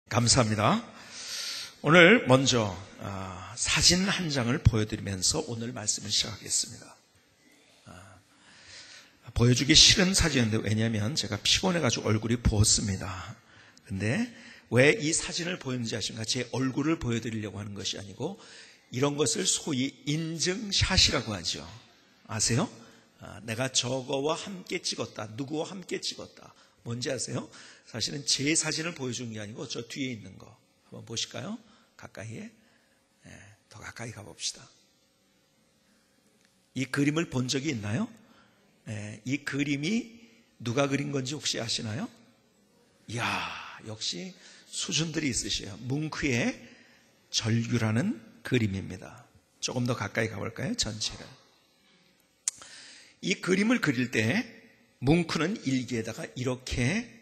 감사합니다. 오늘 먼저 사진 한 장을 보여드리면서 오늘 말씀을 시작하겠습니다. 보여주기 싫은 사진인데 왜냐하면 제가 피곤해가지고 얼굴이 부었습니다. 근데 왜 이 사진을 보였는지 아십니까? 제 얼굴을 보여드리려고 하는 것이 아니고 이런 것을 소위 인증샷이라고 하죠. 아세요? 내가 저거와 함께 찍었다. 누구와 함께 찍었다. 뭔지 아세요? 사실은 제 사진을 보여주는 게 아니고 저 뒤에 있는 거 한번 보실까요? 가까이에. 더 가까이 가봅시다. 이 그림을 본 적이 있나요? 이 그림이 누가 그린 건지 혹시 아시나요? 이야, 역시 수준들이 있으셔요. 뭉크의 절규라는 그림입니다. 조금 더 가까이 가볼까요? 전체를. 이 그림을 그릴 때 뭉크는 일기에다가 이렇게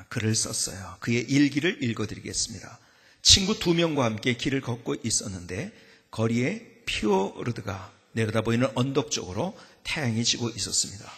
글을 썼어요. 그의 일기를 읽어드리겠습니다. 친구 2명과 함께 길을 걷고 있었는데 거리에 피오르드가 내려다보이는 언덕 쪽으로 태양이 지고 있었습니다.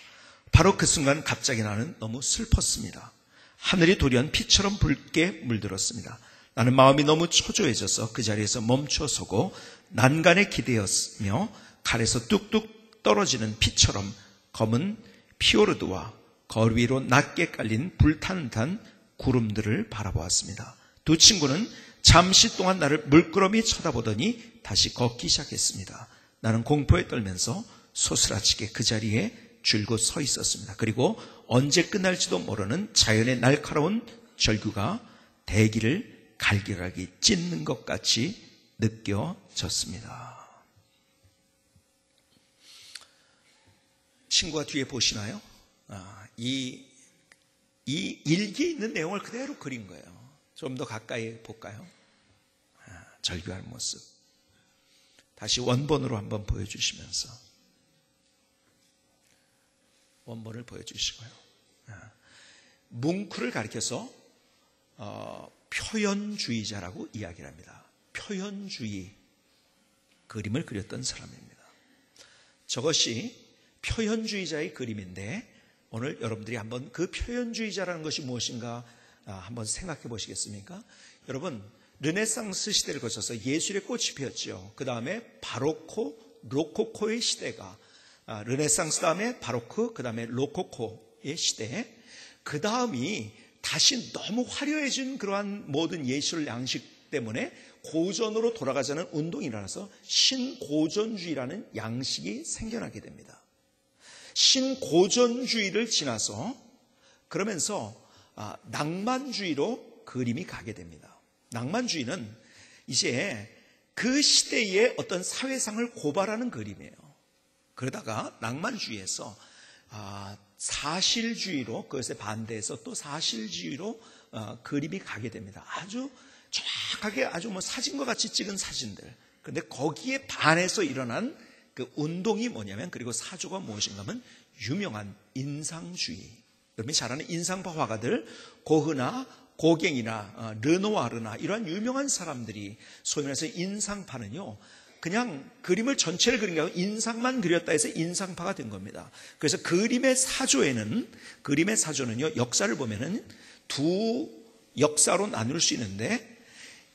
바로 그 순간 갑자기 나는 너무 슬펐습니다. 하늘이 돌연 피처럼 붉게 물들었습니다. 나는 마음이 너무 초조해져서 그 자리에서 멈춰서고 난간에 기대었으며 칼에서 뚝뚝 떨어지는 피처럼 검은 피오르드와 거리 위로 낮게 깔린 불타는 듯한 구름들을 바라보았습니다. 두 친구는 잠시 동안 나를 물끄러미 쳐다보더니 다시 걷기 시작했습니다. 나는 공포에 떨면서 소스라치게 그 자리에 줄곧 서 있었습니다. 그리고 언제 끝날지도 모르는 자연의 날카로운 절규가 대기를 갈기갈기 찢는 것 같이 느껴졌습니다. 친구가 뒤에 보시나요? 이 일기에 있는 내용을 그대로 그린 거예요. 좀 더 가까이 볼까요? 절규하는 모습. 다시 원본으로 한번 보여주시면서 원본을 보여주시고요. 뭉크를 가리켜서 표현주의자라고 이야기를 합니다. 표현주의 그림을 그렸던 사람입니다. 저것이 표현주의자의 그림인데 오늘 여러분들이 한번 그 표현주의자라는 것이 무엇인가 한번 생각해 보시겠습니까? 여러분, 르네상스 시대를 거쳐서 예술의 꽃이 피었죠. 그 다음에 바로코, 로코코의 시대가 르네상스 다음에 바로크, 그 다음에 로코코의 시대, 그 다음이 다시 너무 화려해진 그러한 모든 예술 양식 때문에 고전으로 돌아가자는 운동이 일어나서 신고전주의라는 양식이 생겨나게 됩니다. 신고전주의를 지나서 그러면서 낭만주의로 그림이 가게 됩니다. 낭만주의는 이제 그 시대의 어떤 사회상을 고발하는 그림이에요. 그러다가 낭만주의에서 사실주의로, 그것에 반대해서 또 사실주의로 그림이 가게 됩니다. 아주 정확하게 아주 사진과 같이 찍은 사진들. 그런데 거기에 반해서 일어난 그 운동이 뭐냐면, 그리고 사조가 무엇인가 하면 유명한 인상주의. 여러분이 잘 아는 인상파 화가들, 고흐나 고갱이나 르노아르나 이러한 유명한 사람들이 소위 말해서 인상파는요, 그냥 그림을 전체를 그린 게 아니고 인상만 그렸다 해서 인상파가 된 겁니다. 그래서 그림의 사조는요, 역사를 보면은 두 역사로 나눌 수 있는데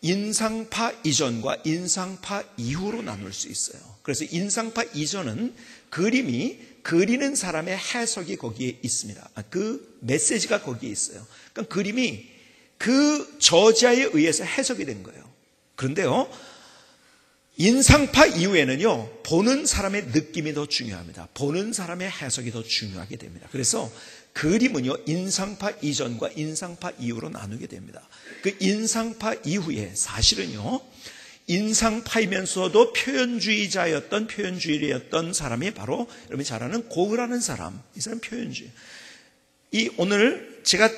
인상파 이전과 인상파 이후로 나눌 수 있어요. 그래서 인상파 이전은 그림이 그리는 사람의 해석이 거기에 있습니다. 그 메시지가 거기에 있어요. 그러니까 그림이 그 저자에 의해서 해석이 된 거예요. 그런데요, 인상파 이후에는요, 보는 사람의 느낌이 더 중요합니다. 보는 사람의 해석이 더 중요하게 됩니다. 그래서 그림은요, 인상파 이전과 인상파 이후로 나누게 됩니다. 그 인상파 이후에 사실은요, 인상파이면서도 표현주의였던 사람이 바로 여러분이 잘 아는 고흐라는 사람. 이 사람 표현주의. 오늘 제가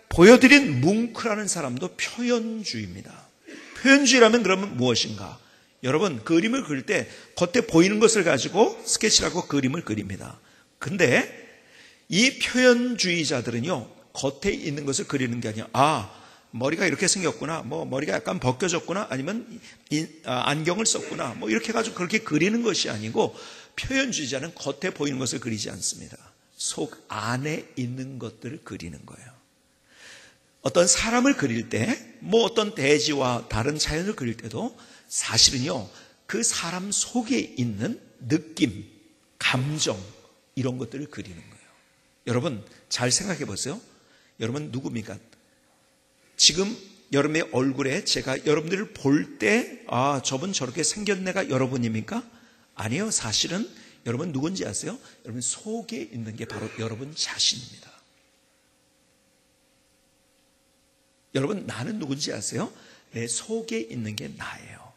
보여드린 뭉크라는 사람도 표현주의입니다. 표현주의라면 그러면 무엇인가? 여러분, 그림을 그릴 때 겉에 보이는 것을 가지고 스케치라고 그림을 그립니다. 근데 이 표현주의자들은요, 겉에 있는 것을 그리는 게 아니라, 머리가 이렇게 생겼구나, 머리가 약간 벗겨졌구나, 아니면 안경을 썼구나, 이렇게 해가지고 그렇게 그리는 것이 아니고, 표현주의자는 겉에 보이는 것을 그리지 않습니다. 속 안에 있는 것들을 그리는 거예요. 어떤 사람을 그릴 때, 뭐 어떤 대지와 다른 자연을 그릴 때도 사실은요, 그 사람 속에 있는 느낌, 감정, 이런 것들을 그리는 거예요. 여러분, 잘 생각해 보세요. 여러분 누굽니까? 지금 여러분의 얼굴에 제가 여러분들을 볼 때, 아, 저분 저렇게 생겼네가 여러분입니까? 아니요. 사실은 여러분 누군지 아세요? 여러분 속에 있는 게 바로 여러분 자신입니다. 여러분, 나는 누군지 아세요? 내 속에 있는 게 나예요.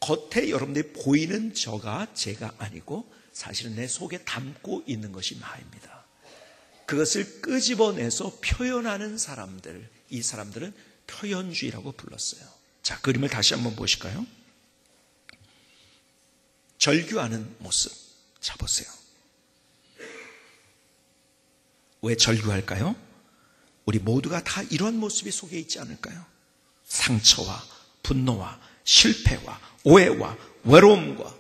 겉에 여러분들이 보이는 저가 제가 아니고 사실은 내 속에 담고 있는 것이 나입니다. 그것을 끄집어내서 표현하는 사람들, 이 사람들은 표현주의라고 불렀어요. 자, 그림을 다시 한번 보실까요? 절규하는 모습. 자, 보세요. 왜 절규할까요? 우리 모두가 다 이런 모습이 속에 있지 않을까요? 상처와 분노와 실패와 오해와 외로움과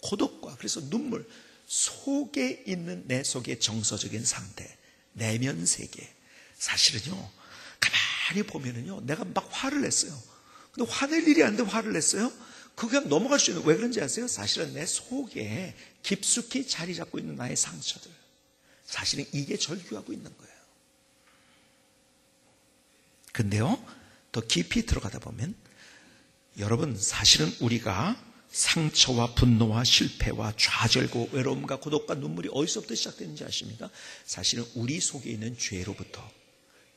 고독과 그래서 눈물, 속에 있는 내 속의 정서적인 상태, 내면 세계. 사실은요, 가만히 보면은요, 내가 막 화를 냈어요. 근데 화낼 일이 아닌데 화를 냈어요? 그거 그냥 넘어갈 수 있는, 왜 그런지 아세요? 사실은 내 속에 깊숙이 자리 잡고 있는 나의 상처들. 사실은 이게 절규하고 있는 거예요. 근데요, 더 깊이 들어가다 보면 여러분, 사실은 우리가 상처와 분노와 실패와 좌절과 외로움과 고독과 눈물이 어디서부터 시작되는지 아십니까? 사실은 우리 속에 있는 죄로부터.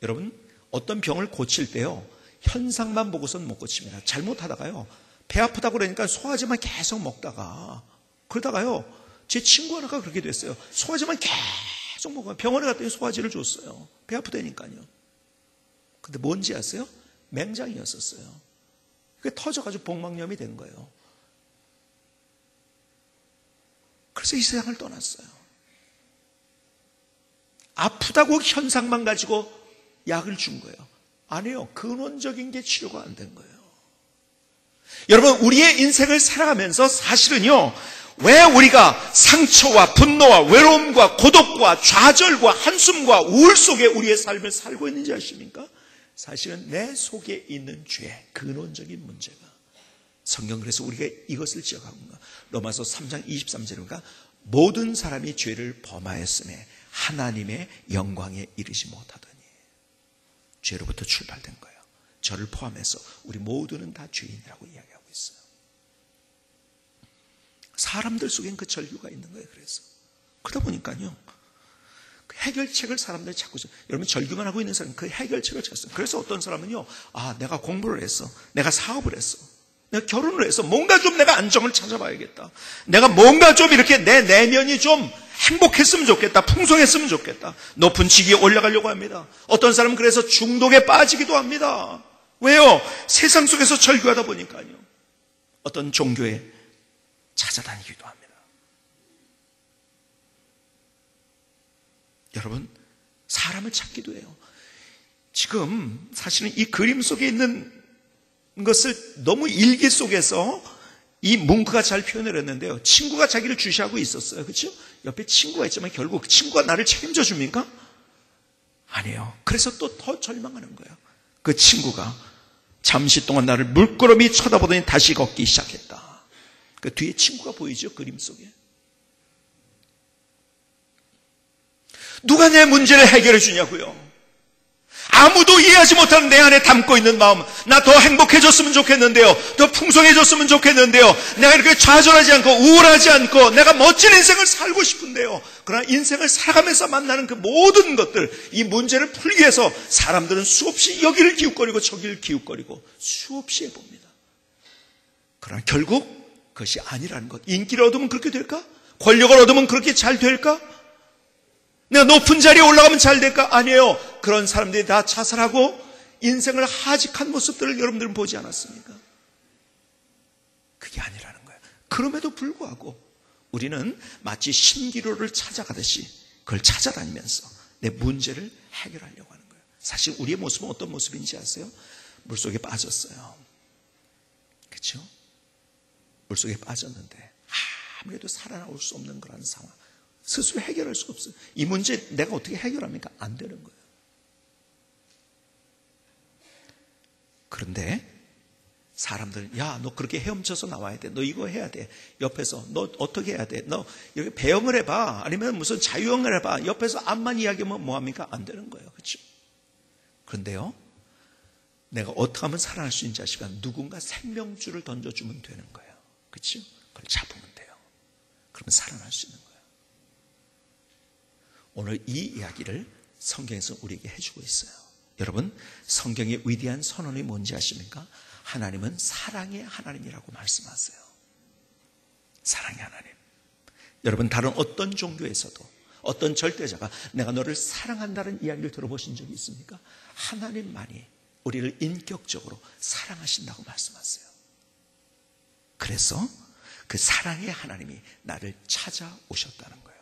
여러분, 어떤 병을 고칠 때요, 현상만 보고선 못 고칩니다. 잘못하다가요, 배 아프다고 그러니까 소화제만 계속 먹다가, 그러다가요, 제 친구 하나가 그렇게 됐어요. 소화제만 계속 먹어요. 병원에 갔더니 소화제를 줬어요. 배 아프다니까요. 근데 뭔지 아세요? 맹장이었었어요. 그게 터져가지고 복막염이 된 거예요. 그래서 이 세상을 떠났어요. 아프다고 현상만 가지고 약을 준 거예요. 아니요. 근원적인 게 치료가 안 된 거예요. 여러분, 우리의 인생을 살아가면서 사실은요, 왜 우리가 상처와 분노와 외로움과 고독과 좌절과 한숨과 우울 속에 우리의 삶을 살고 있는지 아십니까? 사실은 내 속에 있는 죄, 근원적인 문제가. 성경 그래서 우리가 이것을 지적합니다. 로마서 3장 23절에 보니까 모든 사람이 죄를 범하였음에 하나님의 영광에 이르지 못하더니. 죄로부터 출발된 거예요. 저를 포함해서 우리 모두는 다 죄인이라고 이야기하고 있어요. 사람들 속엔 그 절규가 있는 거예요. 그래서 그러다 보니까요, 그 해결책을 사람들이 찾고 있어요. 여러분, 절규만 하고 있는 사람은 그 해결책을 찾았어요. 그래서 어떤 사람은요, 아, 내가 공부를 했어, 내가 사업을 했어, 내가 결혼을 해서 뭔가 좀 내가 안정을 찾아봐야겠다, 내가 뭔가 좀 이렇게 내 내면이 좀 행복했으면 좋겠다, 풍성했으면 좋겠다, 높은 직위에 올라가려고 합니다. 어떤 사람은 그래서 중독에 빠지기도 합니다. 왜요? 세상 속에서 절규하다 보니까요. 어떤 종교에 찾아다니기도 합니다. 여러분, 사람을 찾기도 해요. 지금 사실은 이 그림 속에 있는 것을 너무 일기 속에서 이 뭉크가 잘 표현을 했는데요. 친구가 자기를 주시하고 있었어요. 그렇죠? 옆에 친구가 있지만 결국 친구가 나를 책임져 줍니까? 아니에요. 그래서 또 더 절망하는 거예요. 그 친구가 잠시 동안 나를 물끄러미 쳐다보더니 다시 걷기 시작했다. 그 뒤에 친구가 보이죠? 그림 속에. 누가 내 문제를 해결해 주냐고요? 아무도 이해하지 못하는 내 안에 담고 있는 마음, 나 더 행복해졌으면 좋겠는데요, 더 풍성해졌으면 좋겠는데요, 내가 이렇게 좌절하지 않고 우울하지 않고 내가 멋진 인생을 살고 싶은데요. 그러나 인생을 살아가면서 만나는 그 모든 것들, 이 문제를 풀기 위해서 사람들은 수없이 여기를 기웃거리고 저기를 기웃거리고 수없이 해봅니다. 그러나 결국 그것이 아니라는 것. 인기를 얻으면 그렇게 될까? 권력을 얻으면 그렇게 잘 될까? 내가 높은 자리에 올라가면 잘 될까? 아니에요. 그런 사람들이 다 자살하고 인생을 하직한 모습들을 여러분들은 보지 않았습니까? 그게 아니라는 거예요. 그럼에도 불구하고 우리는 마치 신기루를 찾아가듯이 그걸 찾아다니면서 내 문제를 해결하려고 하는 거예요. 사실 우리의 모습은 어떤 모습인지 아세요? 물속에 빠졌어요. 그렇죠? 물속에 빠졌는데 아무래도 살아나올 수 없는 그런 상황. 스스로 해결할 수가 없어요. 이 문제 내가 어떻게 해결합니까? 안 되는 거예요. 그런데 사람들은 야, 너 그렇게 헤엄쳐서 나와야 돼. 너 이거 해야 돼. 옆에서 너 어떻게 해야 돼. 너 이렇게 배영을 해봐. 아니면 무슨 자유형을 해봐. 옆에서 암만 이야기하면 뭐합니까? 안 되는 거예요. 그렇죠? 그런데요, 내가 어떻게 하면 살아날 수 있는 자식아, 누군가 생명줄을 던져주면 되는 거예요. 그렇죠? 그걸 잡으면 돼요. 그러면 살아날 수 있는 거예요. 오늘 이 이야기를 성경에서 우리에게 해주고 있어요. 여러분, 성경의 위대한 선언이 뭔지 아십니까? 하나님은 사랑의 하나님이라고 말씀하세요. 사랑의 하나님. 여러분, 다른 어떤 종교에서도 어떤 절대자가 내가 너를 사랑한다는 이야기를 들어보신 적이 있습니까? 하나님만이 우리를 인격적으로 사랑하신다고 말씀하세요. 그래서 그 사랑의 하나님이 나를 찾아오셨다는 거예요.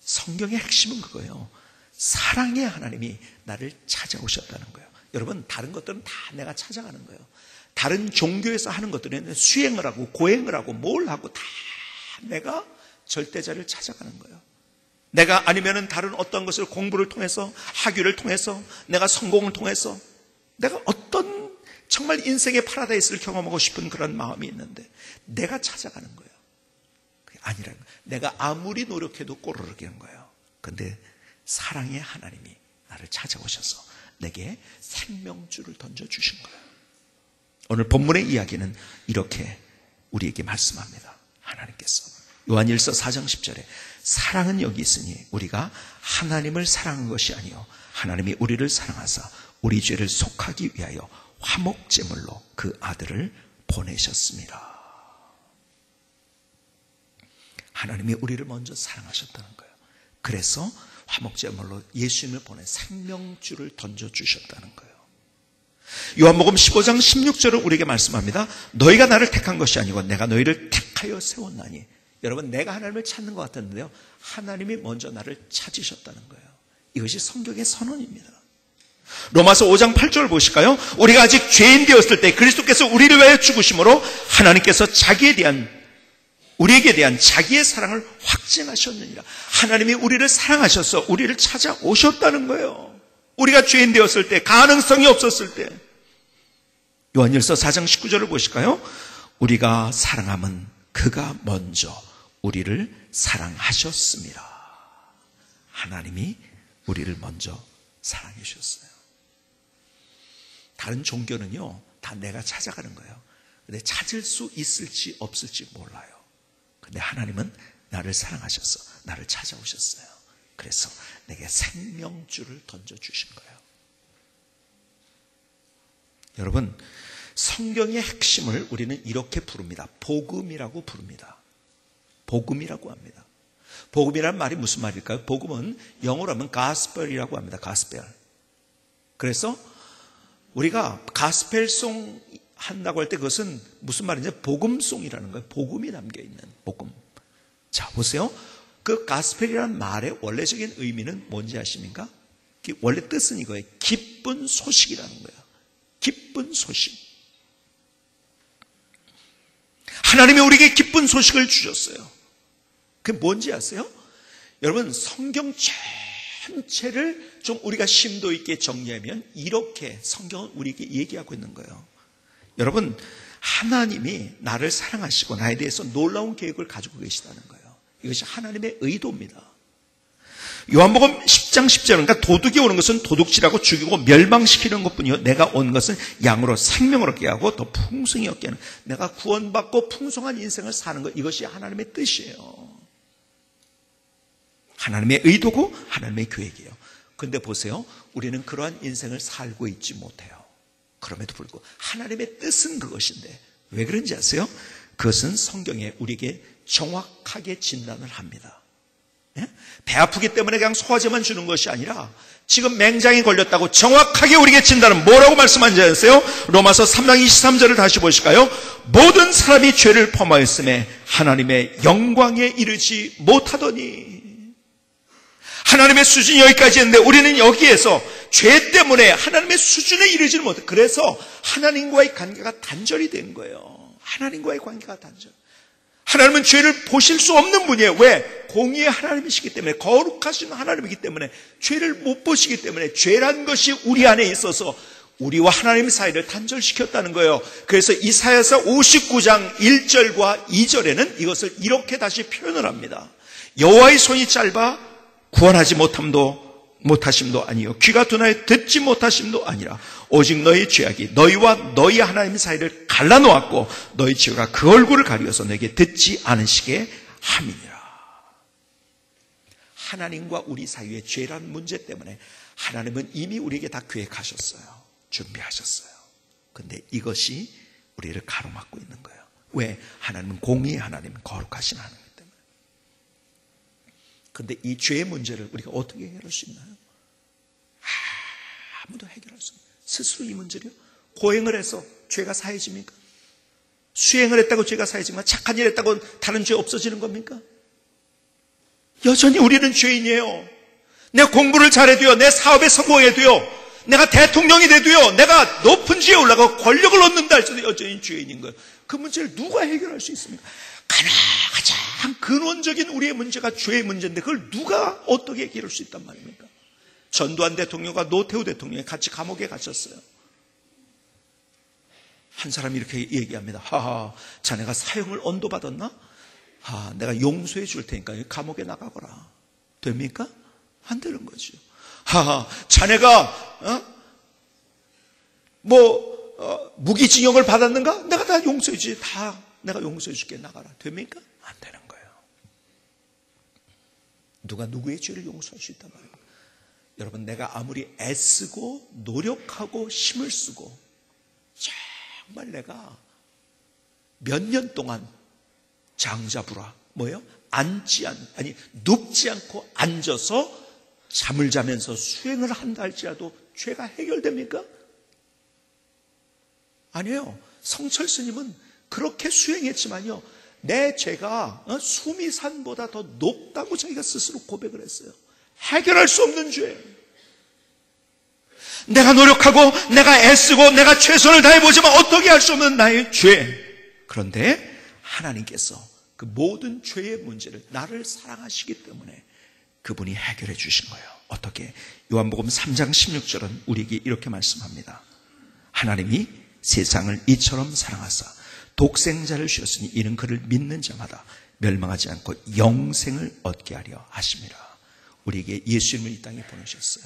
성경의 핵심은 그거예요. 사랑의 하나님이 나를 찾아오셨다는 거예요. 여러분, 다른 것들은 다 내가 찾아가는 거예요. 다른 종교에서 하는 것들은 수행을 하고 고행을 하고 뭘 하고 다 내가 절대자를 찾아가는 거예요. 내가 아니면은 다른 어떤 것을 공부를 통해서, 학위를 통해서, 내가 성공을 통해서 내가 어떤 정말 인생의 파라다이스를 경험하고 싶은 그런 마음이 있는데 내가 찾아가는 거예요. 그게 아니라는 거예요. 내가 아무리 노력해도 꼬르르기는 거예요. 그런데 사랑의 하나님이 나를 찾아오셔서 내게 생명줄을 던져주신 거예요. 오늘 본문의 이야기는 이렇게 우리에게 말씀합니다. 하나님께서 요한일서 4장 10절에 사랑은 여기 있으니 우리가 하나님을 사랑한 것이 아니요 하나님이 우리를 사랑하사 우리 죄를 속하기 위하여 화목제물로 그 아들을 보내셨습니다. 하나님이 우리를 먼저 사랑하셨다는 거예요. 그래서 화목제물로 예수님을 보내 생명줄을 던져주셨다는 거예요. 요한복음 15장 16절을 우리에게 말씀합니다. 너희가 나를 택한 것이 아니고 내가 너희를 택하여 세웠나니. 여러분, 내가 하나님을 찾는 것 같았는데요, 하나님이 먼저 나를 찾으셨다는 거예요. 이것이 성경의 선언입니다. 로마서 5장 8절 보실까요? 우리가 아직 죄인 되었을 때 그리스도께서 우리를 위하여 죽으심으로 하나님께서 우리에게 대한 자기의 사랑을 확증하셨느니라. 하나님이 우리를 사랑하셔서 우리를 찾아오셨다는 거예요. 우리가 죄인 되었을 때, 가능성이 없었을 때. 요한일서 4장 19절을 보실까요? 우리가 사랑함은 그가 먼저 우리를 사랑하셨습니다. 하나님이 우리를 먼저 사랑해 주셨어요. 다른 종교는요, 다 내가 찾아가는 거예요. 근데 찾을 수 있을지 없을지 몰라요. 근데 하나님은 나를 사랑하셔서 나를 찾아오셨어요. 그래서 내게 생명줄을 던져주신 거예요. 여러분, 성경의 핵심을 우리는 이렇게 부릅니다. 복음이라고 부릅니다. 복음이라고 합니다. 복음이란 말이 무슨 말일까요? 복음은 영어로 하면 gospel이라고 합니다. gospel. 그래서 우리가 gospel송 한다고 할 때 그것은 무슨 말인지 복음송이라는 거예요. 복음이 담겨있는 복음. 자, 보세요. 그 gospel이라는 말의 원래적인 의미는 뭔지 아십니까? 원래 뜻은 이거예요. 기쁜 소식이라는 거예요. 기쁜 소식. 하나님이 우리에게 기쁜 소식을 주셨어요. 그게 뭔지 아세요? 여러분, 성경 전체를 좀 우리가 심도 있게 정리하면 이렇게 성경은 우리에게 얘기하고 있는 거예요. 여러분, 하나님이 나를 사랑하시고 나에 대해서 놀라운 계획을 가지고 계시다는 거예요. 이것이 하나님의 의도입니다. 요한복음 10장 10절, 그러니까 도둑이 오는 것은 도둑질하고 죽이고 멸망시키는 것뿐이요 내가 온 것은 양으로 생명을 얻게 하고 더 풍성히 얻게 하는, 내가 구원받고 풍성한 인생을 사는 것, 이것이 하나님의 뜻이에요. 하나님의 의도고 하나님의 계획이에요. 그런데 보세요, 우리는 그러한 인생을 살고 있지 못해요. 그럼에도 불구하고 하나님의 뜻은 그것인데 왜 그런지 아세요? 그것은 성경에 우리에게 정확하게 진단을 합니다. 예? 배 아프기 때문에 그냥 소화제만 주는 것이 아니라 지금 맹장이 걸렸다고 정확하게 우리에게 진단은 뭐라고 말씀하는지 아세요? 로마서 3장 23절을 다시 보실까요? 모든 사람이 죄를 범하였음에 하나님의 영광에 이르지 못하더니. 하나님의 수준이 여기까지 했는데 우리는 여기에서 죄 때문에 하나님의 수준에 이르지는 못해. 그래서 하나님과의 관계가 단절이 된 거예요. 하나님과의 관계가 단절. 하나님은 죄를 보실 수 없는 분이에요. 왜? 공의의 하나님이시기 때문에, 거룩하신 하나님이기 때문에, 죄를 못 보시기 때문에, 죄란 것이 우리 안에 있어서 우리와 하나님 사이를 단절시켰다는 거예요. 그래서 이사야서 59장 1절과 2절에는 이것을 이렇게 다시 표현을 합니다. 여호와의 손이 짧아 구원하지 못하심도 아니요 귀가 둔하여 듣지 못하심도 아니라 오직 너희 죄악이 너희와 너희 하나님 사이를 갈라놓았고 너희 죄가 그 얼굴을 가리워서 너에게 듣지 않으시게 함이니라. 하나님과 우리 사이의 죄라는 문제 때문에 하나님은 이미 우리에게 다 계획하셨어요. 준비하셨어요. 근데 이것이 우리를 가로막고 있는 거예요. 왜? 하나님은 공의의 하나님, 거룩하신 하나님이기 때문에. 근데 이 죄의 문제를 우리가 어떻게 해결할 수 있나요? 아무도 해결할 수 없어요. 스스로 이 문제를 고행을 해서 죄가 사해집니까? 수행을 했다고 죄가 사해집니까? 착한 일 했다고 다른 죄 없어지는 겁니까? 여전히 우리는 죄인이에요. 내가 공부를 잘해도요, 내 사업에 성공해도요, 내가 대통령이 돼도요, 내가 높은 지에 올라가 권력을 얻는다 할지도 여전히 죄인인 거예요. 그 문제를 누가 해결할 수 있습니까? 가장 근원적인 우리의 문제가 죄의 문제인데 그걸 누가 어떻게 해결할 수 있단 말입니까? 전두환 대통령과 노태우 대통령이 같이 감옥에 갇혔어요. 한 사람이 이렇게 얘기합니다. 하하, 자네가 사형을 언도받았나? 내가 용서해 줄 테니까 감옥에 나가거라. 됩니까? 안 되는 거죠. 하하, 자네가 무기징역을 받았는가? 내가 다 용서해 주지. 다 내가 용서해 줄게. 나가라. 됩니까? 안 되는 거예요. 누가 누구의 죄를 용서할 수 있단 말이에요. 여러분, 내가 아무리 애쓰고 노력하고 힘을 쓰고 정말 내가 몇 년 동안 장자부라 뭐예요? 눕지 않고 앉아서 잠을 자면서 수행을 한다 할지라도 죄가 해결됩니까? 아니에요. 성철 스님은 그렇게 수행했지만요, 내 죄가 수미산보다 더 높다고 자기가 스스로 고백을 했어요. 해결할 수 없는 죄. 내가 노력하고 내가 애쓰고 내가 최선을 다해보지만 어떻게 할 수 없는 나의 죄. 그런데 하나님께서 그 모든 죄의 문제를 나를 사랑하시기 때문에 그분이 해결해 주신 거예요. 어떻게? 요한복음 3장 16절은 우리에게 이렇게 말씀합니다. 하나님이 세상을 이처럼 사랑하사 독생자를 주셨으니 이는 그를 믿는 자마다 멸망하지 않고 영생을 얻게 하려 하심이라. 우리에게 예수님을 이 땅에 보내셨어요.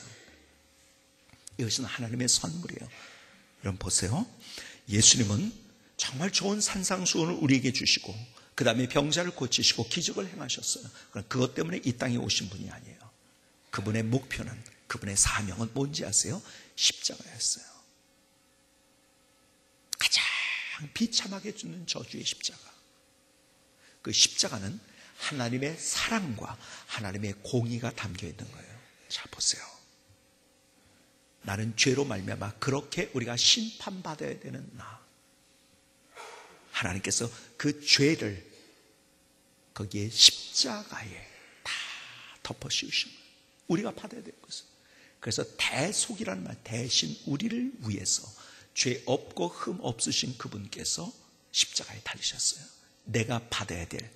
이것은 하나님의 선물이에요. 여러분 보세요. 예수님은 정말 좋은 산상수훈을 우리에게 주시고 그 다음에 병자를 고치시고 기적을 행하셨어요. 그럼 그것 때문에 이 땅에 오신 분이 아니에요. 그분의 목표는, 그분의 사명은 뭔지 아세요? 십자가였어요. 가장 비참하게 죽는 저주의 십자가. 그 십자가는 하나님의 사랑과 하나님의 공의가 담겨 있는 거예요. 자, 보세요. 나는 죄로 말미암아 그렇게 우리가 심판받아야 되는 나. 하나님께서 그 죄를 거기에 십자가에 다 덮어 씌우신 거예요. 우리가 받아야 될 것은. 그래서 대속이라는 말, 대신 우리를 위해서 죄 없고 흠 없으신 그분께서 십자가에 달리셨어요. 내가 받아야 될,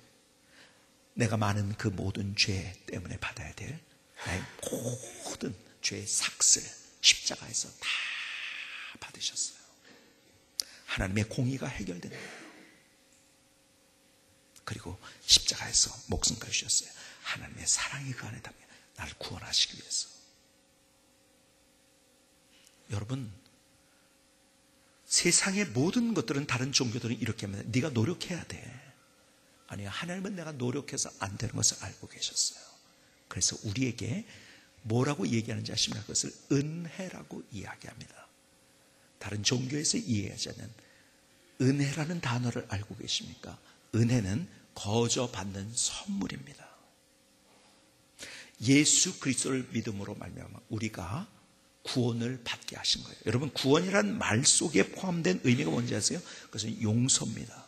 내가 많은 그 모든 죄 때문에 받아야 될 나의 모든 죄의 삭슬 십자가에서 다 받으셨어요. 하나님의 공의가 해결된 거예요. 그리고 십자가에서 목숨까지 주셨어요. 하나님의 사랑이 그 안에 담겨 나를 구원하시기 위해서. 여러분, 세상의 모든 것들은, 다른 종교들은 이렇게 합니다. 네가 노력해야 돼. 아니요, 하나님은 내가 노력해서 안 되는 것을 알고 계셨어요. 그래서 우리에게 뭐라고 얘기하는지 아십니까? 그것을 은혜라고 이야기합니다. 다른 종교에서 이해하지 않는 은혜라는 단어를 알고 계십니까? 은혜는 거저 받는 선물입니다. 예수 그리스도를 믿음으로 말미암아 우리가 구원을 받게 하신 거예요. 여러분, 구원이란 말 속에 포함된 의미가 뭔지 아세요? 그것은 용서입니다.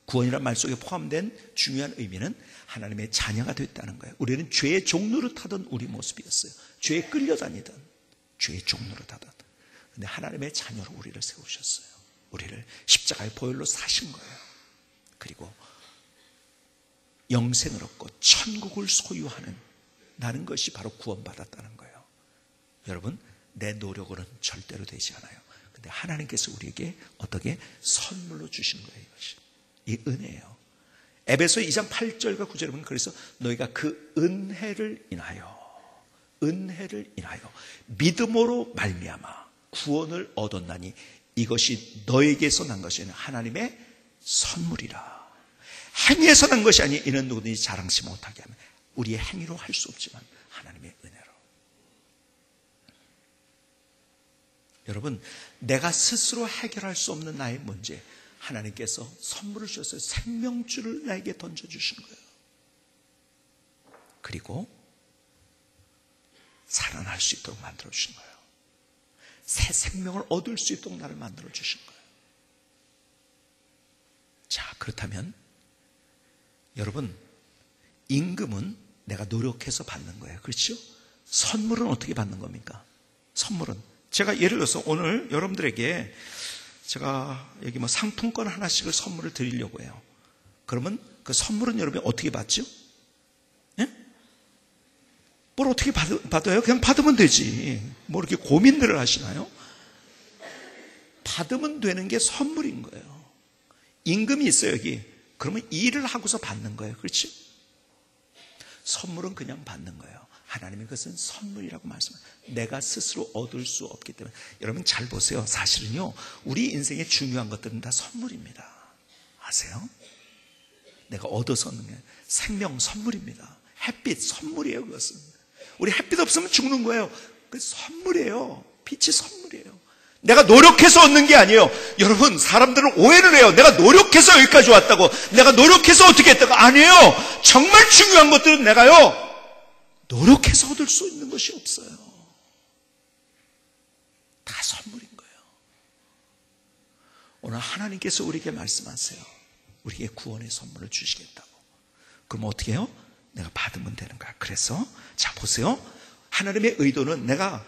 구원이란 말 속에 포함된 중요한 의미는 하나님의 자녀가 됐다는 거예요. 우리는 죄의 종로를 타던 우리 모습이었어요. 죄에 끌려다니던, 죄의 종로를 타던. 근데 하나님의 자녀로 우리를 세우셨어요. 우리를 십자가의 보혈로 사신 거예요. 그리고 영생을 얻고 천국을 소유하는 나는 것이 바로 구원받았다는 거예요. 여러분, 내 노력으로는 절대로 되지 않아요. 근데 하나님께서 우리에게 어떻게 선물로 주신 거예요. 이것이. 이 은혜예요. 에베소 2장 8절과 9절에 보면 그래서 너희가 그 은혜를 인하여 믿음으로 말미암아 구원을 얻었나니 이것이 너에게서 난 것이 아니라 하나님의 선물이라. 행위에서 난 것이 아니 이는 누구든지 자랑치 못하게 하면 우리의 행위로 할 수 없지만 하나님의 은혜로. 여러분, 내가 스스로 해결할 수 없는 나의 문제 하나님께서 선물을 주셨어요. 생명줄을 나에게 던져주신 거예요. 그리고 살아날 수 있도록 만들어주신 거예요. 새 생명을 얻을 수 있도록 나를 만들어주신 거예요. 자, 그렇다면 여러분, 임금은 내가 노력해서 받는 거예요. 그렇죠? 선물은 어떻게 받는 겁니까? 선물은 제가 예를 들어서 오늘 여러분들에게 제가 여기 뭐 상품권 하나씩을 선물을 드리려고 해요. 그러면 그 선물은 여러분이 어떻게 받죠? 예? 뭘 어떻게 받아요? 그냥 받으면 되지. 뭐 이렇게 고민들을 하시나요? 받으면 되는 게 선물인 거예요. 임금이 있어요, 여기. 그러면 일을 하고서 받는 거예요. 그렇지? 선물은 그냥 받는 거예요. 하나님의 것은 선물이라고 말씀합니다. 내가 스스로 얻을 수 없기 때문에. 여러분 잘 보세요. 사실은요, 우리 인생의 중요한 것들은 다 선물입니다. 아세요? 내가 얻어서 얻는 게 생명 선물입니다. 햇빛 선물이에요. 그것은 우리 햇빛 없으면 죽는 거예요. 그 선물이에요. 빛이 선물이에요. 내가 노력해서 얻는 게 아니에요. 여러분, 사람들은 오해를 해요. 내가 노력해서 여기까지 왔다고, 내가 노력해서 어떻게 했다고. 아니에요. 정말 중요한 것들은 내가요 노력해서 얻을 수 있는 것이 없어요. 다 선물인 거예요. 오늘 하나님께서 우리에게 말씀하세요. 우리에게 구원의 선물을 주시겠다고. 그럼 어떻게 해요? 내가 받으면 되는 거야. 그래서 자 보세요. 하나님의 의도는 내가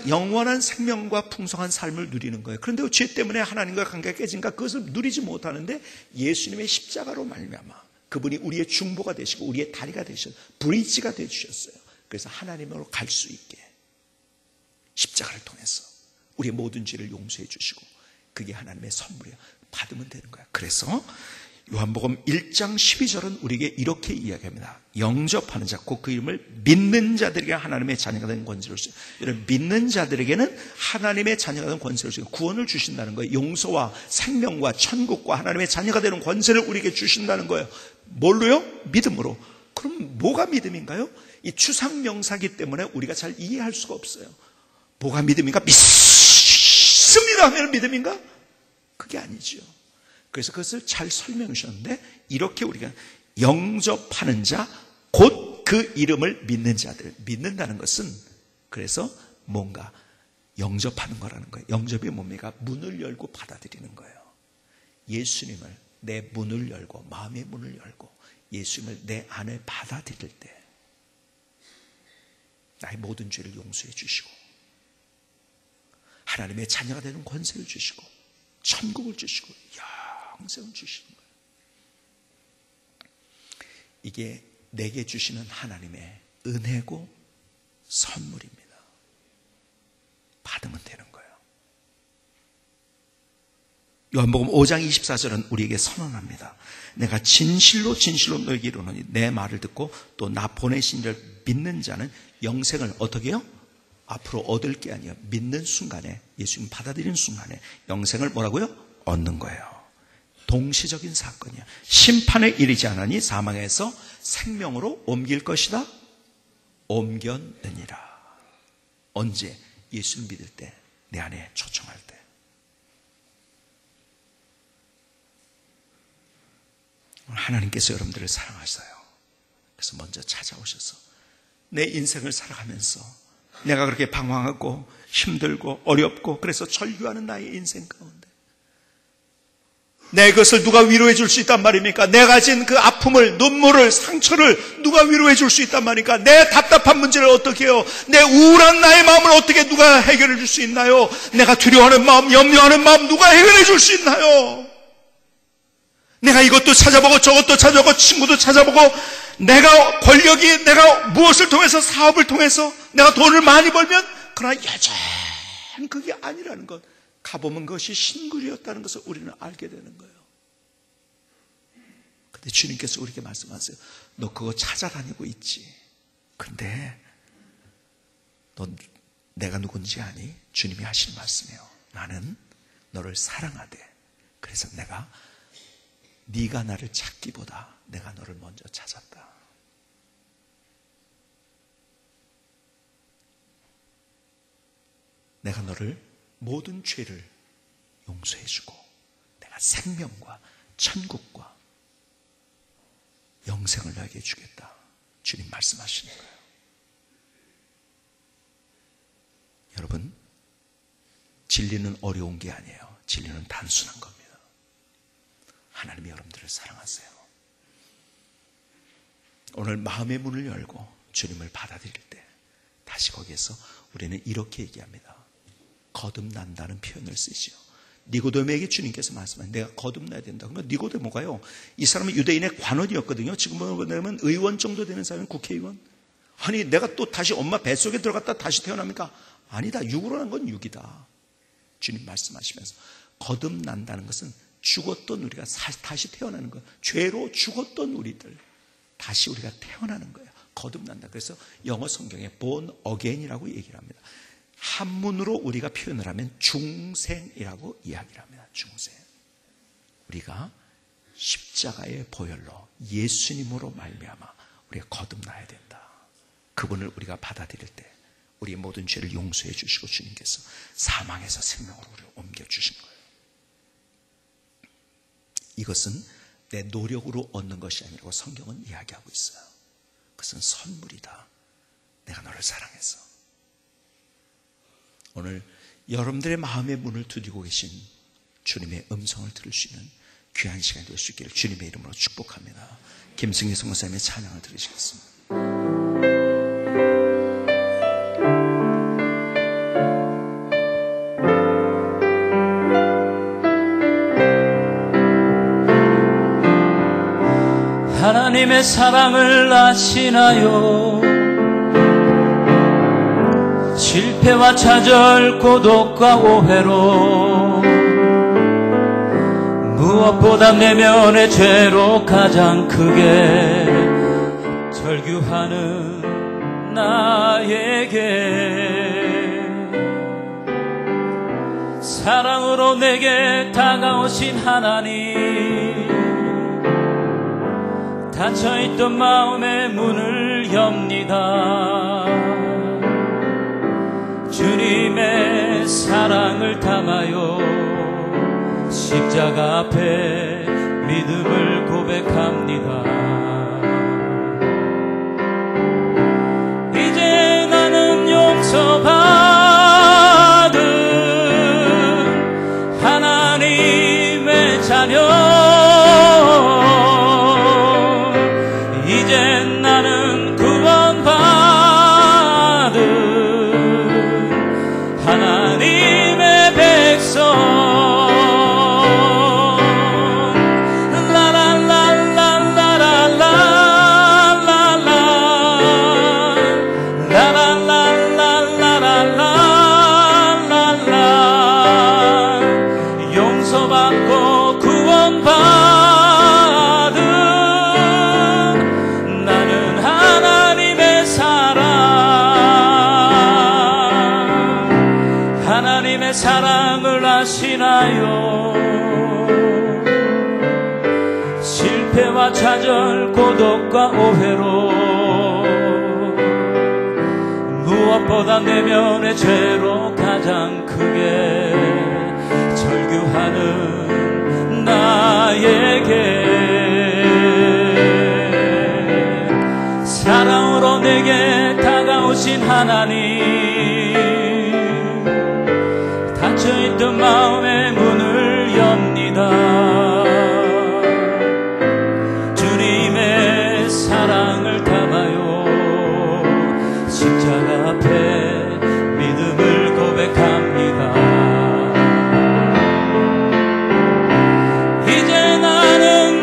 영원한 생명과 풍성한 삶을 누리는 거예요. 그런데 죄 때문에 하나님과 관계가 깨진가 그것을 누리지 못하는데 예수님의 십자가로 말미암아 그분이 우리의 중보가 되시고 우리의 다리가 되셔서 브리지가 되주셨어요. 그래서 하나님으로 갈 수 있게 십자가를 통해서 우리의 모든 죄를 용서해 주시고 그게 하나님의 선물이에요. 받으면 되는 거야. 그래서 요한복음 1장 12절은 우리에게 이렇게 이야기합니다. 영접하는 자, 곧 그 이름을 믿는 자들에게 하나님의 자녀가 된 권세를 주시고, 이런 믿는 자들에게는 하나님의 자녀가 된 권세를 주시고 구원을 주신다는 거예요. 용서와 생명과 천국과 하나님의 자녀가 되는 권세를 우리에게 주신다는 거예요. 뭘로요? 믿음으로. 그럼 뭐가 믿음인가요? 이 추상 명사기 때문에 우리가 잘 이해할 수가 없어요. 뭐가 믿음인가? 믿습니다 하면 믿음인가? 그게 아니죠. 그래서 그것을 잘 설명해 주셨는데 이렇게 우리가 영접하는 자, 곧 그 이름을 믿는 자들. 믿는다는 것은 그래서 뭔가 영접하는 거라는 거예요. 영접이 뭡니까? 문을 열고 받아들이는 거예요. 예수님을 내 문을 열고 마음의 문을 열고 예수님을 내 안에 받아들일 때 나의 모든 죄를 용서해 주시고 하나님의 자녀가 되는 권세를 주시고 천국을 주시고 영생을 주시는 거예요. 이게 내게 주시는 하나님의 은혜고 선물입니다. 받으면 되는 거예요. 요한복음 5장 24절은 우리에게 선언합니다. 내가 진실로 너에게 이르노니 내 말을 듣고 또 나 보내신 이를 믿는 자는 영생을 어떻게 해요? 앞으로 얻을 게 아니에요. 믿는 순간에 예수님 받아들이는 순간에 영생을 뭐라고요? 얻는 거예요. 동시적인 사건이야. 심판에 이르지 않으니 사망에서 생명으로 옮길 것이다. 옮겼느니라. 언제? 예수를 믿을 때, 내 안에 초청할 때. 하나님께서 여러분들을 사랑하셔요. 그래서 먼저 찾아오셔서 내 인생을 살아가면서 내가 그렇게 방황하고 힘들고 어렵고 그래서 절규하는 나의 인생 가운데 내 것을 누가 위로해 줄 수 있단 말입니까? 내가 가진 그 아픔을, 눈물을, 상처를 누가 위로해 줄 수 있단 말입니까? 내 답답한 문제를 어떻게 해요? 내 우울한 나의 마음을 어떻게 누가 해결해 줄 수 있나요? 내가 두려워하는 마음, 염려하는 마음 누가 해결해 줄 수 있나요? 내가 이것도 찾아보고 저것도 찾아보고 친구도 찾아보고 내가 권력이 내가 무엇을 통해서 사업을 통해서 내가 돈을 많이 벌면 그러나 여전히 그게 아니라는 것. 가보면 그것이 신굴이었다는 것을 우리는 알게 되는 거예요. 근데 주님께서 우리에게 말씀하세요. 너 그거 찾아다니고 있지. 근데 너 내가 누군지 아니? 주님이 하신 말씀이에요. 나는 너를 사랑하되 그래서 내가 네가 나를 찾기보다 내가 너를 먼저 찾았다. 내가 너를 모든 죄를 용서해주고 내가 생명과 천국과 영생을 너에게 주겠다. 주님 말씀하시는 거예요. 여러분, 진리는 어려운 게 아니에요. 진리는 단순한 겁니다. 하나님이 여러분들을 사랑하세요. 오늘 마음의 문을 열고 주님을 받아들일 때 다시 거기에서 우리는 이렇게 얘기합니다. 거듭난다는 표현을 쓰시오. 니고데모에게 주님께서 말씀하신 내가 거듭나야 된다. 그러면 니고데모가요, 이 사람은 유대인의 관원이었거든요. 지금 보면 의원 정도 되는 사람은 국회의원. 아니 내가 또 다시 엄마 뱃속에 들어갔다 다시 태어납니까? 아니다. 육으로 난 건 육이다. 주님 말씀하시면서 거듭난다는 것은 죽었던 우리가 다시 태어나는 거예요. 죄로 죽었던 우리들 다시 우리가 태어나는 거예요. 거듭난다. 그래서 영어 성경에 born again이라고 얘기를 합니다. 한문으로 우리가 표현을 하면 중생이라고 이야기를 합니다. 중생. 우리가 십자가의 보혈로 예수님으로 말미암아 우리가 거듭나야 된다. 그분을 우리가 받아들일 때 우리의 모든 죄를 용서해 주시고 주님께서 사망에서 생명으로 우리를 옮겨주신 거예요. 이것은 내 노력으로 얻는 것이 아니라고 성경은 이야기하고 있어요. 그것은 선물이다. 내가 너를 사랑해서. 오늘 여러분들의 마음의 문을 두드리고 계신 주님의 음성을 들을 수 있는 귀한 시간이 될 수 있기를 주님의 이름으로 축복합니다. 김승희 선교사님의 찬양을 들으시겠습니다. 하나님의 사랑을 아시나요? 실패와 좌절, 고독과 오해로 무엇보다 내면의 죄로 가장 크게 절규하는 나에게 사랑으로 내게 다가오신 하나님, 닫혀있던 마음의 문을 엽니다. 주님의 사랑을 담아요. 십자가 앞에 믿음을 고백합니다. 이제 나는 용서받은 하나님의 자녀, 사랑을 아시나요? 실패와 좌절, 고독과 오해로 무엇보다 내면의 죄로 가장 크게 절규하는 나에게 사랑으로 내게 다가오신 하나님, 닫혀있던 마음의 문을 엽니다. 주님의 사랑을 담아요. 십자가 앞에 믿음을 고백합니다. 이제 나는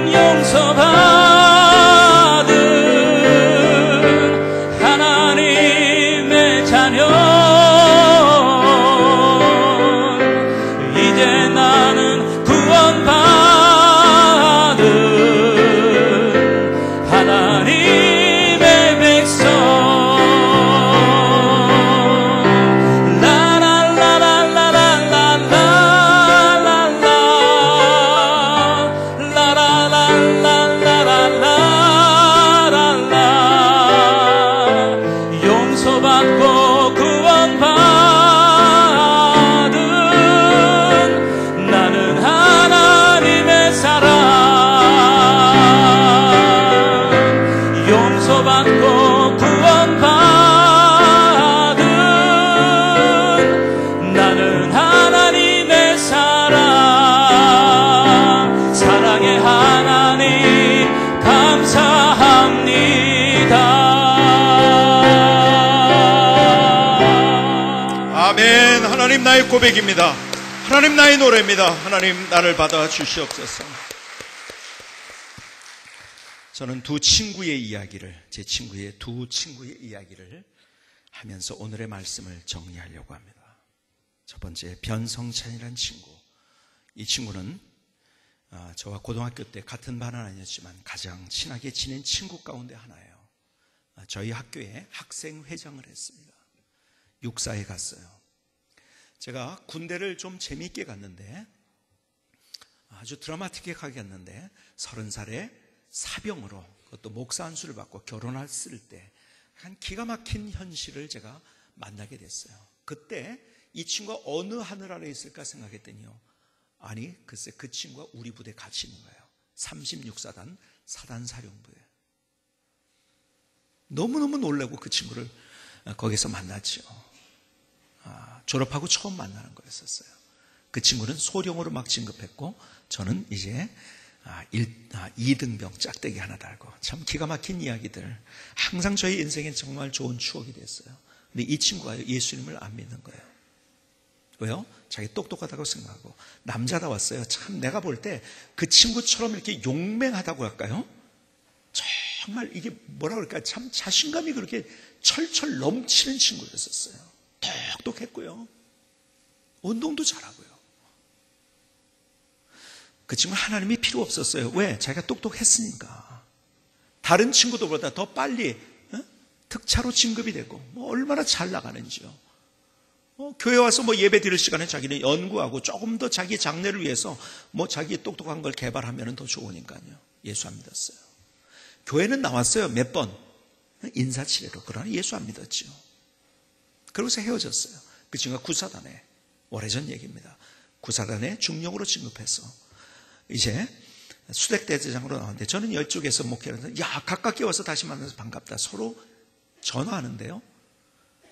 하나님 나의 고백입니다. 하나님 나의 노래입니다. 하나님 나를 받아 주시옵소서. 저는 두 친구의 이야기를, 제 친구의 두 친구의 이야기를 하면서 오늘의 말씀을 정리하려고 합니다. 첫 번째, 변성찬이라는 친구. 이 친구는 저와 고등학교 때 같은 반은 아니었지만 가장 친하게 지낸 친구 가운데 하나예요. 저희 학교에 학생회장을 했습니다. 육사에 갔어요. 제가 군대를 좀 재미있게 갔는데, 아주 드라마틱하게 갔는데 30살에 사병으로, 그것도 목사 안수를 받고 결혼했을 때 한 기가 막힌 현실을 제가 만나게 됐어요. 그때 이 친구가 어느 하늘 아래 있을까 생각했더니요, 아니 글쎄 그 친구가 우리 부대에 같이 있는 거예요. 36사단 사단사령부에. 너무너무 놀라고 그 친구를 거기서 만났죠. 졸업하고 처음 만나는 거였었어요. 그 친구는 소령으로 막 진급했고, 저는 이제 2등병 짝대기 하나 달고, 참 기가 막힌 이야기들, 항상 저희 인생에 정말 좋은 추억이 됐어요. 근데 이 친구가 예수님을 안 믿는 거예요. 왜요? 자기 똑똑하다고 생각하고 남자다웠어요. 참 내가 볼 때 그 친구처럼 이렇게 용맹하다고 할까요? 정말 이게 뭐라 그럴까요? 참 자신감이 그렇게 철철 넘치는 친구였었어요. 똑똑했고요, 운동도 잘하고요. 그 친구는 하나님이 필요 없었어요. 왜? 자기가 똑똑했으니까. 다른 친구들보다 더 빨리 특차로 진급이 되고, 얼마나 잘 나가는지요. 교회 와서 예배 드릴 시간에 자기는 연구하고 조금 더 자기 장래를 위해서 자기 똑똑한 걸 개발하면 더 좋으니까요. 예수 안 믿었어요. 교회는 나왔어요. 몇 번 인사치레로. 그러나 예수 안 믿었죠. 그러고서 헤어졌어요. 그 친구가 구사단에, 오래전 얘기입니다, 구사단에 중령으로 진급해서 이제 수색대대장으로 나왔는데, 저는 이쪽에서 목회를 하는데, 가깝게 와서 다시 만나서 반갑다, 서로 전화하는데요,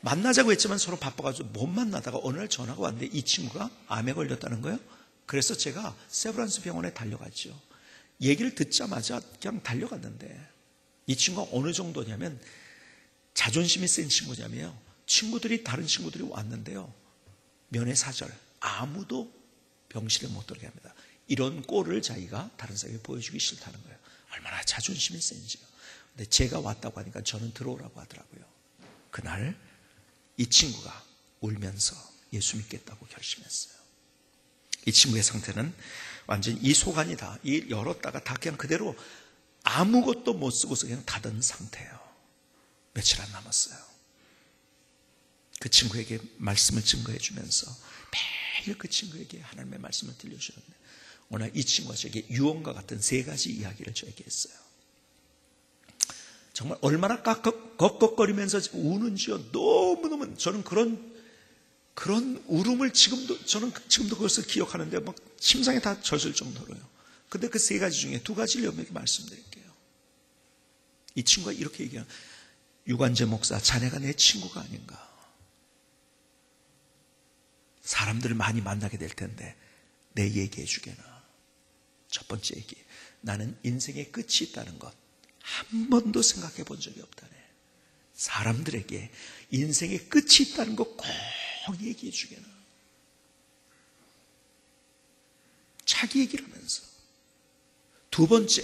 만나자고 했지만 서로 바빠가지고 못 만나다가 어느 날 전화가 왔는데 이 친구가 암에 걸렸다는 거예요. 그래서 제가 세브란스 병원에 달려갔죠. 얘기를 듣자마자 그냥 달려갔는데, 이 친구가 어느 정도냐면 자존심이 센 친구냐면요, 다른 친구들이 왔는데요, 면회사절 아무도 병실에 못 들게 합니다. 이런 꼴을 자기가 다른 사람에게 보여주기 싫다는 거예요. 얼마나 자존심이 센지요. 근데 제가 왔다고 하니까 저는 들어오라고 하더라고요. 그날 이 친구가 울면서 예수 믿겠다고 결심했어요. 이 친구의 상태는 완전히 이 속안이다, 이 열었다가 다 그냥 그대로 아무것도 못 쓰고서 그냥 닫은 상태예요. 며칠 안 남았어요. 그 친구에게 말씀을 증거해 주면서 매일 그 친구에게 하나님의 말씀을 들려주는데, 오늘 이 친구가 저에게 유언과 같은 3가지 이야기를 저에게 했어요. 정말 얼마나 꺽꺽거리면서 우는지요. 너무너무 저는 그런 울음을 저는 지금도 그것을 기억하는데 심장이 다 젖을 정도로요. 근데 그 3가지 중에 2가지를 여러분에게 말씀드릴게요. 이 친구가 이렇게 얘기해요. 유관재 목사, 자네가 내 친구가 아닌가. 사람들을 많이 만나게 될 텐데 내 얘기해 주게나. 첫 번째 얘기, 나는 인생의 끝이 있다는 것 한 번도 생각해 본 적이 없다네. 사람들에게 인생의 끝이 있다는 것 꼭 얘기해 주게나. 자기 얘기를 하면서. 2번째,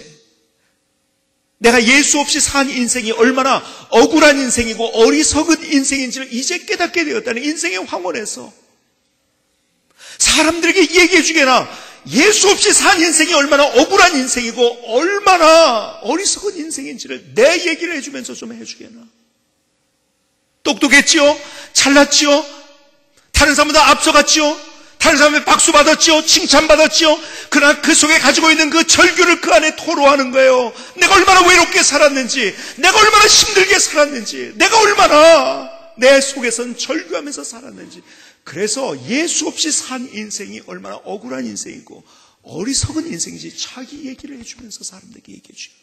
내가 예수 없이 산 인생이 얼마나 억울한 인생이고 어리석은 인생인지를 이제 깨닫게 되었다는 인생의 황홀에서 사람들에게 얘기해 주게나. 예수 없이 산 인생이 얼마나 억울한 인생이고 얼마나 어리석은 인생인지를 내 얘기를 해주면서 좀 해주게나. 똑똑했지요? 잘났지요? 다른 사람보다 앞서갔지요? 다른 사람의 박수 받았지요? 칭찬받았지요? 그러나 그 속에 가지고 있는 그 절규를 그 안에 토로하는 거예요. 내가 얼마나 외롭게 살았는지, 내가 얼마나 힘들게 살았는지, 내가 얼마나 내 속에선 절규하면서 살았는지. 그래서 예수 없이 산 인생이 얼마나 억울한 인생이고 어리석은 인생인지 자기 얘기를 해주면서 사람들에게 얘기해 주요.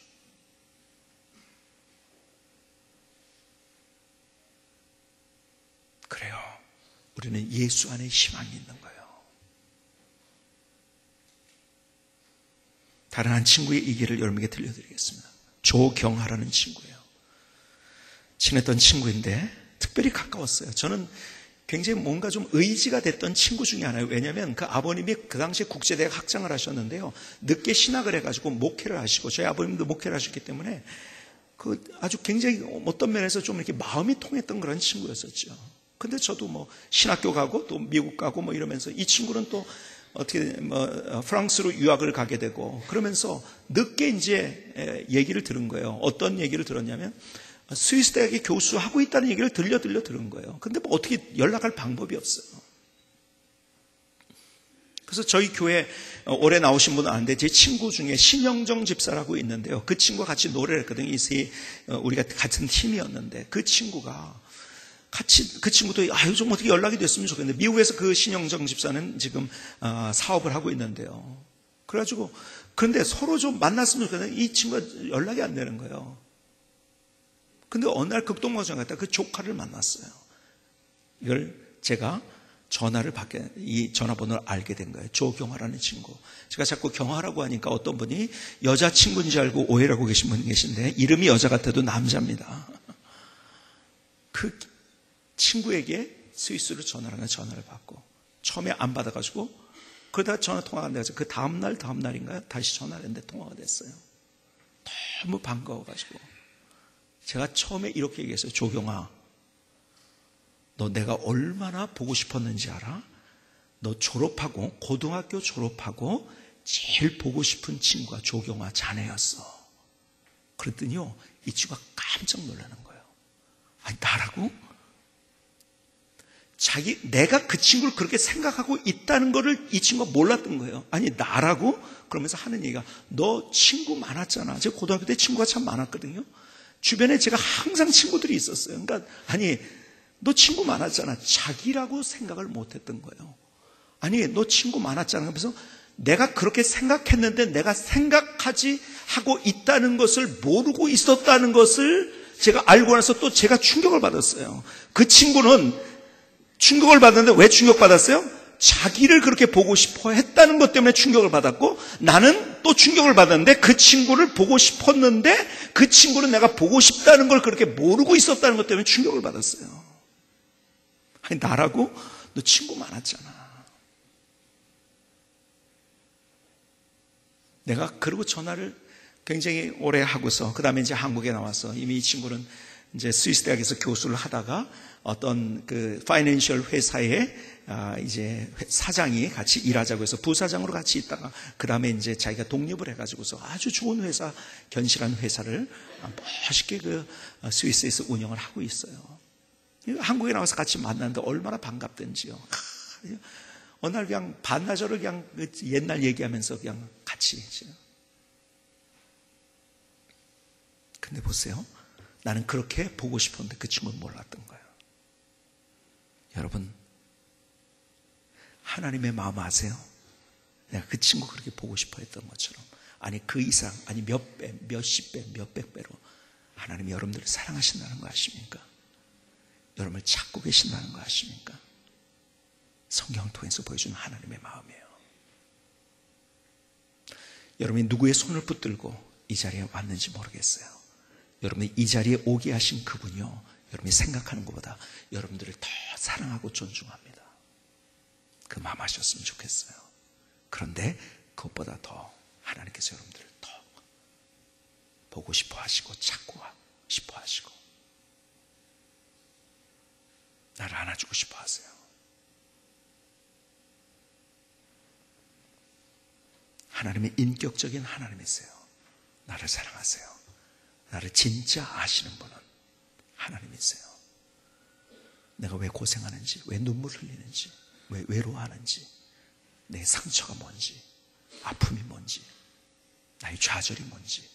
그래요. 우리는 예수 안에 희망이 있는 거예요. 다른 한 친구의 얘기를 여러분에게 들려드리겠습니다. 조경하라는 친구예요. 친했던 친구인데 특별히 가까웠어요. 저는 굉장히 뭔가 좀 의지가 됐던 친구 중에 하나예요. 왜냐하면 그 아버님이 그 당시에 국제대학 학장을 하셨는데요. 늦게 신학을 해가지고 목회를 하시고 저희 아버님도 목회를 하셨기 때문에 그 아주 굉장히 어떤 면에서 좀 이렇게 마음이 통했던 그런 친구였었죠. 근데 저도 뭐 신학교 가고 또 미국 가고 뭐 이러면서 이 친구는 또 어떻게 프랑스로 유학을 가게 되고 그러면서 늦게 이제 얘기를 들은 거예요. 어떤 얘기를 들었냐면 스위스 대학에 교수하고 있다는 얘기를 들려 들은 거예요. 근데 뭐 어떻게 연락할 방법이 없어요. 그래서 저희 교회 올해 나오신 분은 아는데 제 친구 중에 신영정 집사라고 있는데요. 그 친구가 같이 노래를 했거든요. 우리가 같은 팀이었는데 그 친구가 그 친구도 좀 어떻게 연락이 됐으면 좋겠는데 미국에서 그 신영정 집사는 지금 사업을 하고 있는데요. 그래가지고 그런데 서로 좀 만났으면 좋겠는데 이 친구가 연락이 안 되는 거예요. 근데 어느 날 극동광장 갔다 그 조카를 만났어요. 이걸 제가 이 전화번호를 알게 된 거예요. 조경화라는 친구. 제가 자꾸 경화라고 하니까 어떤 분이 여자친구인지 알고 오해를 하고 계신 분이 계신데 이름이 여자 같아도 남자입니다. 그 친구에게 스위스로 전화를 받고 처음에 안 받아가지고 그러다가 전화 통화가 안 돼서 그 다음날인가요? 다시 전화를 했는데 통화가 됐어요. 너무 반가워가지고 제가 처음에 이렇게 얘기했어요. 조경아, 너 내가 얼마나 보고 싶었는지 알아? 너 고등학교 졸업하고 제일 보고 싶은 친구가 조경아 자네였어. 그랬더니요, 이 친구가 깜짝 놀라는 거예요. 아니, 나라고? 내가 그 친구를 그렇게 생각하고 있다는 거를 이 친구가 몰랐던 거예요. 아니, 나라고? 그러면서 하는 얘기가, 너 친구 많았잖아. 제가 고등학교 때 친구가 참 많았거든요. 주변에 제가 항상 친구들이 있었어요. 그러니까, 아니, 너 친구 많았잖아. 자기라고 생각을 못 했던 거예요. 아니, 너 친구 많았잖아. 그래서 내가 그렇게 생각했는데 내가 생각하지 하고 있다는 것을 모르고 있었다는 것을 제가 알고 나서 또 제가 충격을 받았어요. 그 친구는 충격을 받았는데 왜 충격받았어요? 자기를 그렇게 보고 싶어 했다는 것 때문에 충격을 받았고 나는 또 충격을 받았는데 그 친구를 보고 싶었는데 그 친구는 내가 보고 싶다는 걸 그렇게 모르고 있었다는 것 때문에 충격을 받았어요. 아니, 나라고? 너 친구 많았잖아. 내가 그러고 전화를 굉장히 오래 하고서 그 다음에 이제 한국에 나와서 이미 이 친구는 이제 스위스 대학에서 교수를 하다가 어떤 그 파이낸셜 회사에 이제 사장이 같이 일하자고 해서 부사장으로 같이 있다가 그 다음에 이제 자기가 독립을 해가지고서 아주 좋은 회사, 견실한 회사를 멋있게 그 스위스에서 운영을 하고 있어요. 한국에 나와서 같이 만났는데 얼마나 반갑던지요. 어느 날 그냥 반나절을 그냥 옛날 얘기하면서 그냥 같이. 근데 보세요. 나는 그렇게 보고 싶었는데 그 친구는 몰랐던 거예요. 여러분, 하나님의 마음 아세요? 내가 그 친구 그렇게 보고 싶어 했던 것처럼, 아니 그 이상, 아니 몇 배, 몇십 배, 몇백 배로 하나님이 여러분들을 사랑하신다는 거 아십니까? 여러분을 찾고 계신다는 거 아십니까? 성경을 통해서 보여주는 하나님의 마음이에요. 여러분이 누구의 손을 붙들고 이 자리에 왔는지 모르겠어요. 여러분이 이 자리에 오게 하신 그분이요, 여러분이 생각하는 것보다 여러분들을 더 사랑하고 존중합니다. 그 마음 하셨으면 좋겠어요. 그런데 그것보다 더 하나님께서 여러분들을 더 보고 싶어 하시고 찾고 싶어 하시고 나를 안아주고 싶어 하세요. 하나님의 인격적인 하나님이세요. 나를 사랑하세요. 나를 진짜 아시는 분은 하나님이세요. 내가 왜 고생하는지, 왜 눈물 흘리는지, 왜 외로워하는지, 내 상처가 뭔지, 아픔이 뭔지, 나의 좌절이 뭔지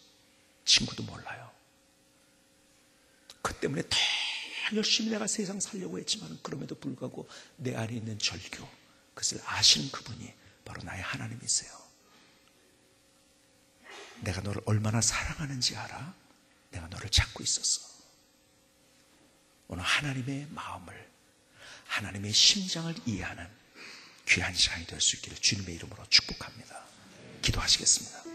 친구도 몰라요. 그 때문에 더 열심히 내가 세상 살려고 했지만 그럼에도 불구하고 내 안에 있는 절규, 그것을 아시는 그분이 바로 나의 하나님이세요. 내가 너를 얼마나 사랑하는지 알아? 내가 너를 찾고 있었어. 오늘 하나님의 마음을, 하나님의 심장을 이해하는 귀한 시간이 될 수 있기를 주님의 이름으로 축복합니다. 기도하시겠습니다.